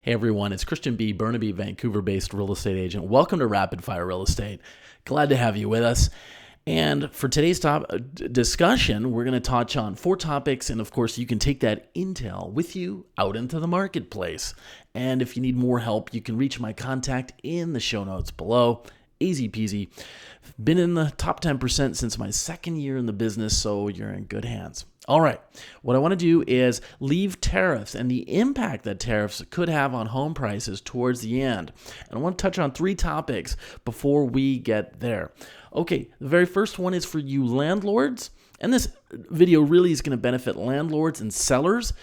Hey everyone, it's Christian B., Burnaby, Vancouver-based real estate agent. Welcome to Rapid Fire Real Estate. Glad to have you with us. And for today's discussion, we're going to touch on 4 topics, and of course, you can take that intel with you out into the marketplace. And if you need more help, you can reach my contact in the show notes below. Easy peasy. Been in the top 10% since my second year in the business, so you're in good hands. All right, what I want to do is leave tariffs and the impact that tariffs could have on home prices towards the end. And I want to touch on 3 topics before we get there. Okay, the very first one is for you landlords, and this video really is going to benefit landlords and sellers.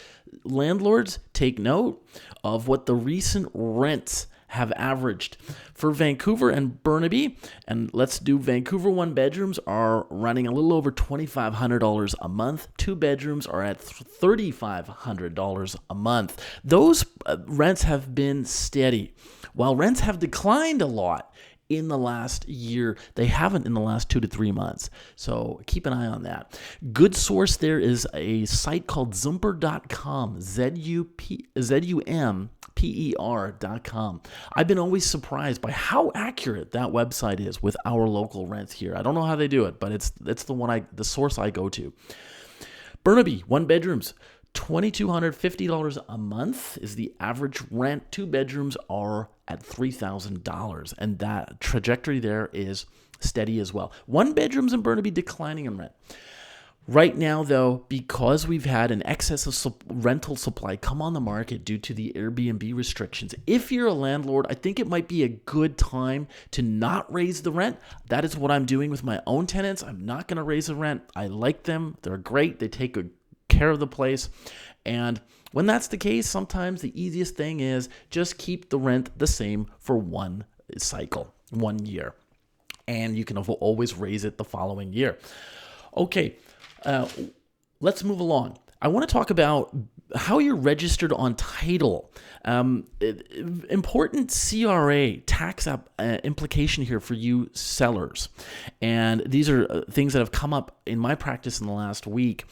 Landlords, take note of what the recent rents have averaged. For Vancouver and Burnaby, and let's do Vancouver, 1 bedrooms are running a little over $2,500 a month. 2 bedrooms are at $3,500 a month. Those rents have been steady. While rents have declined a lot in the last year, they haven't in the last 2 to 3 months. So keep an eye on that. Good source there is a site called Zumper.com, ZUMPER.com. I've been always surprised by how accurate that website is with our local rents here. I don't know how they do it, but it's the source I go to. Burnaby, 1 bedrooms. $2,250 a month is the average rent. 2 bedrooms are at $3,000, and that trajectory there is steady as well. 1 bedrooms in Burnaby declining in rent. Right now, though, because we've had an excess of rental supply come on the market due to the Airbnb restrictions, if you're a landlord, I think it might be a good time to not raise the rent. That is what I'm doing with my own tenants. I'm not going to raise the rent. I like them. They're great. They take good care of the place. And when that's the case, sometimes the easiest thing is just keep the rent the same for 1 cycle, 1 year. And you can always raise it the following year. Okay. Let's move along. I want to talk about how you're registered on title. Important CRA tax implication here for you sellers. And these are things that have come up in my practice in the last week.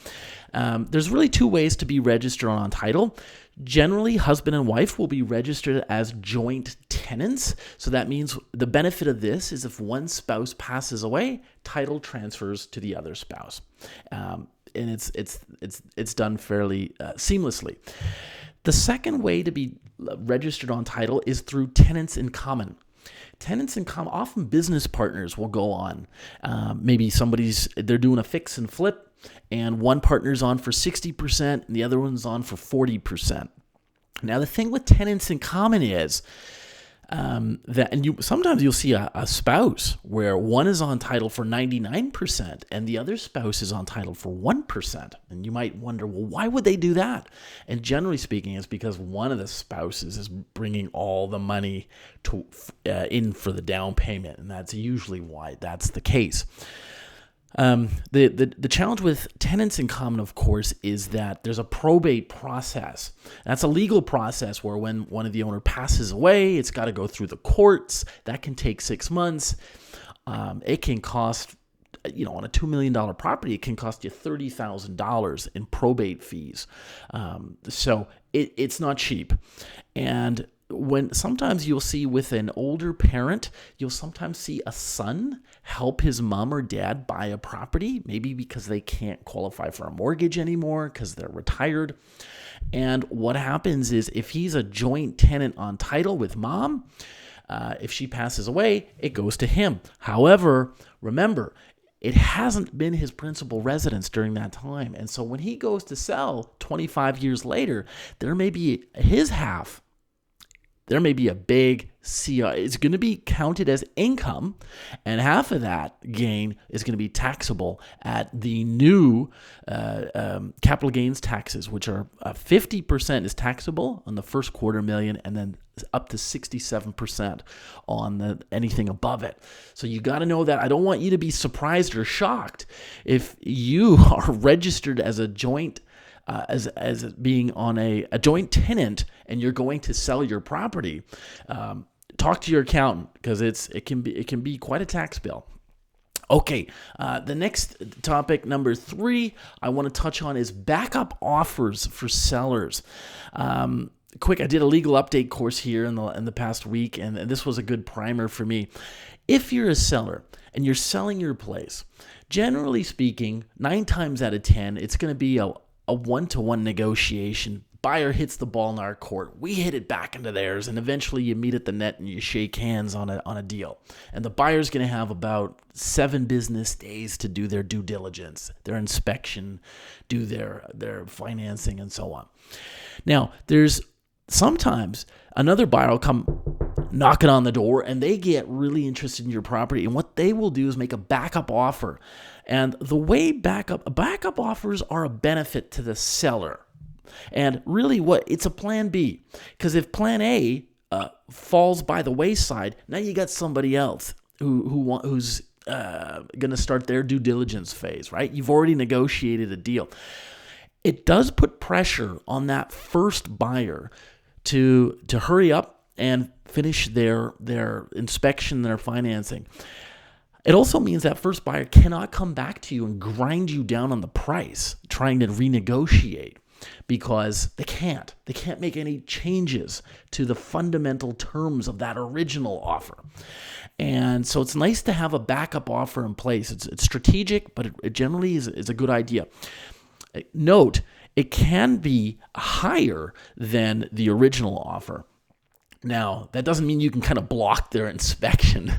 There's really 2 ways to be registered on title. Generally, husband and wife will be registered as joint tenants. So that means the benefit of this is if one spouse passes away, title transfers to the other spouse. And it's done fairly seamlessly. The second way to be registered on title is through Tenants-in-Common. Tenants-in-Common, often business partners will go on. Maybe they're doing a fix and flip, and one partner's on for 60% and the other one's on for 40%. Now, the thing with Tenants-in-Common is sometimes you'll see a spouse where one is on title for 99% and the other spouse is on title for 1%. And you might wonder, well, why would they do that? And generally speaking, it's because one of the spouses is bringing all the money in for the down payment. And that's usually why that's the case. The challenge with Tenants-in-Common, of course, is that there's a probate process. That's a legal process where when one of the owner passes away, it's got to go through the courts. That can take 6 months. It can cost, on a $2 million property, it can cost you $30,000 in probate fees. So it's not cheap. And sometimes you'll see with an older parent, you'll sometimes see a son help his mom or dad buy a property, maybe because they can't qualify for a mortgage anymore because they're retired. And what happens is if he's a joint tenant on title with mom, if she passes away, it goes to him. However, remember, it hasn't been his principal residence during that time. And so when he goes to sell 25 years later, there may be his half. There may be a big CR. It's going to be counted as income, and half of that gain is going to be taxable at the new capital gains taxes, which are 50% is taxable on the first $250,000, and then up to 67% on anything above it. So you got to know that. I don't want you to be surprised or shocked if you are registered as a joint as being on a joint tenant and you're going to sell your property. Talk to your accountant because it can be quite a tax bill. Okay, the next topic, number 3, I want to touch on is backup offers for sellers. quick, I did a legal update course here in the past week, and this was a good primer for me. If you're a seller and you're selling your place, generally speaking, 9 times out of 10, it's going to be a one-to-one negotiation. Buyer hits the ball in our court, we hit it back into theirs, and eventually you meet at the net and you shake hands on a deal. And the buyer's going to have about 7 business days to do their due diligence, their inspection, do their financing, and so on. Now, there's sometimes another buyer will come knocking on the door and they get really interested in your property, and what they will do is make a backup offer. And the way backup offers are a benefit to the seller. And really it's a plan B, because if plan A falls by the wayside, now you got somebody else who's going to start their due diligence phase, right? You've already negotiated a deal. It does put pressure on that first buyer to hurry up and finish their inspection, their financing. It also means that first buyer cannot come back to you and grind you down on the price, trying to renegotiate, because they can't make any changes to the fundamental terms of that original offer. And so it's nice to have a backup offer in place. It's strategic, but it generally is a good idea. Note, it can be higher than the original offer. Now, that doesn't mean you can kind of block their inspection,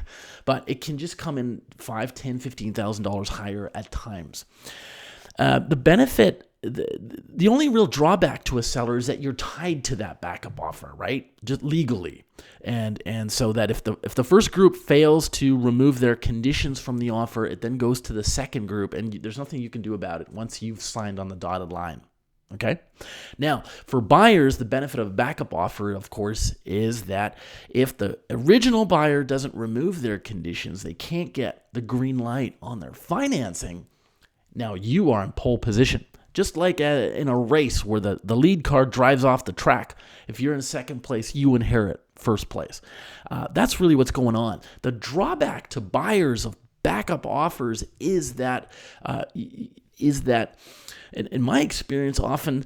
but it can just come in $5,000, $10,000, $15,000 higher at times. The benefit, the only real drawback to a seller is that you're tied to that backup offer, right? Just legally. And so that if the first group fails to remove their conditions from the offer, it then goes to the second group, and there's nothing you can do about it once you've signed on the dotted line. Okay. Now, for buyers, the benefit of a backup offer, of course, is that if the original buyer doesn't remove their conditions, they can't get the green light on their financing. Now you are in pole position. Just like in a race where the lead car drives off the track, if you're in second place, you inherit first place. That's really what's going on. The drawback to buyers of backup offers is that in my experience, often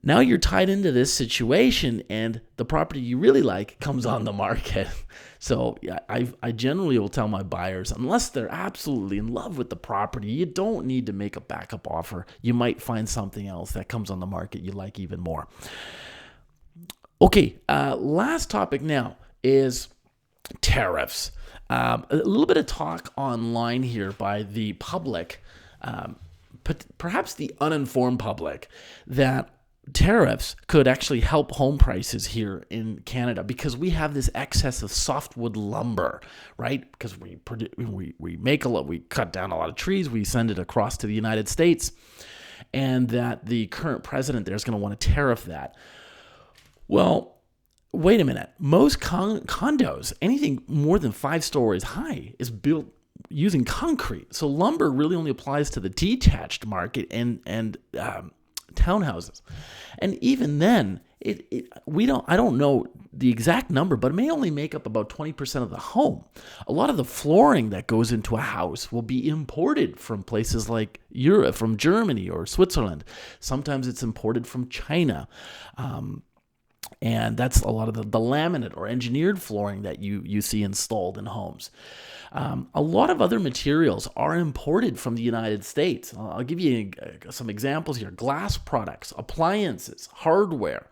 now you're tied into this situation and the property you really like comes on the market. So I generally will tell my buyers, unless they're absolutely in love with the property, you don't need to make a backup offer. You might find something else that comes on the market you like even more. Okay, last topic now is tariffs. A little bit of talk online here by the public, perhaps the uninformed public, that tariffs could actually help home prices here in Canada because we have this excess of softwood lumber, right? Because we cut down a lot of trees, we send it across to the United States, and that the current president there is going to want to tariff that. Well, wait a minute. Most condos, anything more than 5 stories high, is built using concrete. So lumber really only applies to the detached market and townhouses. And even then, I don't know the exact number, but it may only make up about 20% of the home. A lot of the flooring that goes into a house will be imported from places like Europe, from Germany or Switzerland. Sometimes it's imported from China. And that's a lot of the laminate or engineered flooring that you see installed in homes. A lot of other materials are imported from the United States. I'll give you some examples here. Glass products, appliances, hardware,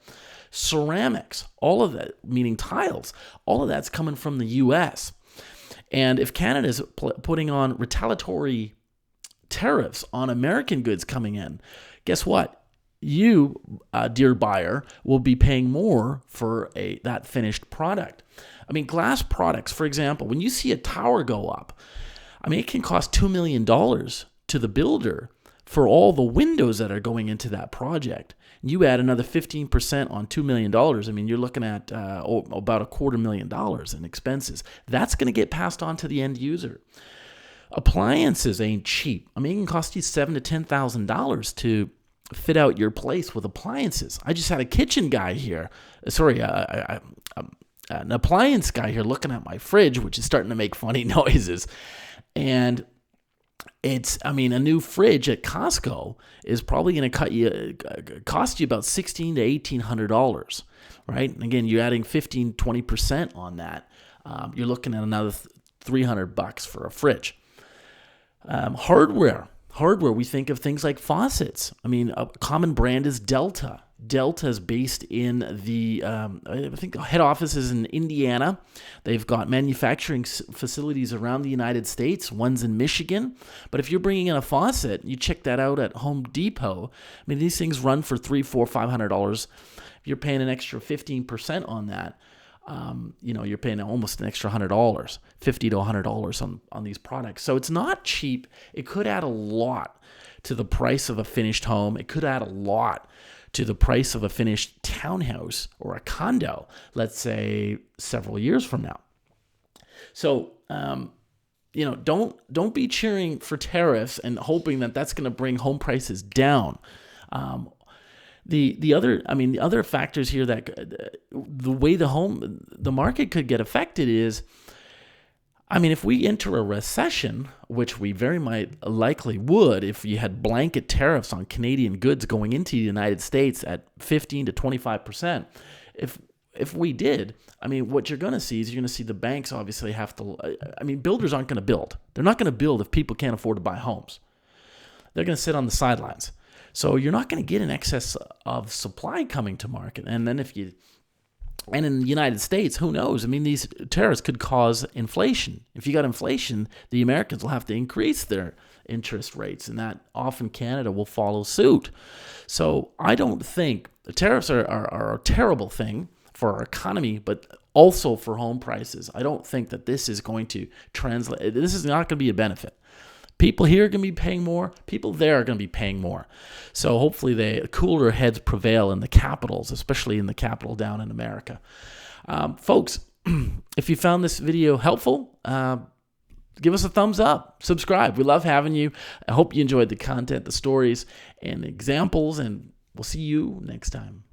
ceramics, all of that, meaning tiles, all of that's coming from the U.S. And if Canada is putting on retaliatory tariffs on American goods coming in, guess what? You, dear buyer, will be paying more for that finished product. I mean, glass products, for example, when you see a tower go up, I mean, it can cost $2 million to the builder for all the windows that are going into that project. You add another 15% on $2 million. I mean, you're looking at about $250,000 in expenses. That's going to get passed on to the end user. Appliances ain't cheap. I mean, it can cost you $7,000 to $10,000 to fit out your place with appliances. I just had a kitchen guy here. An appliance guy here looking at my fridge, which is starting to make funny noises. And I mean, a new fridge at Costco is probably going to cost you about $1,600 to $1,800, right? And again, you're adding 15-20% on that. You're looking at another $300 for a fridge. Hardware, we think of things like faucets. I mean, a common brand is Delta. Delta is based in I think the head office is in Indiana. They've got manufacturing facilities around the United States. One's in Michigan. But if you're bringing in a faucet, you check that out at Home Depot. I mean, these things run for $300, $400, $500. If you're paying an extra 15% on that, you're paying almost an extra $100, $50 to $100 on these products. So it's not cheap. It could add a lot to the price of a finished home. It could add a lot to the price of a finished townhouse or a condo, let's say several years from now. So, don't be cheering for tariffs and hoping that that's going to bring home prices down. The other factors here that the way the market could get affected is, I mean, if we enter a recession, which we very likely would, if you had blanket tariffs on Canadian goods going into the United States at 15 to 25%, if we did, I mean, what you're going to see is you're going to see the banks obviously have to. I mean, builders aren't going to build. They're not going to build if people can't afford to buy homes. They're going to sit on the sidelines. So you're not going to get an excess of supply coming to market. And then and in the United States, who knows? I mean, these tariffs could cause inflation. If you got inflation, the Americans will have to increase their interest rates, and that often Canada will follow suit. So I don't think the tariffs are a terrible thing for our economy, but also for home prices. I don't think that this is going to translate. This is not going to be a benefit. People here are going to be paying more. People there are going to be paying more. So hopefully the cooler heads prevail in the capitals, especially in the capital down in America. Folks, if you found this video helpful, give us a thumbs up. Subscribe. We love having you. I hope you enjoyed the content, the stories, and the examples, and we'll see you next time.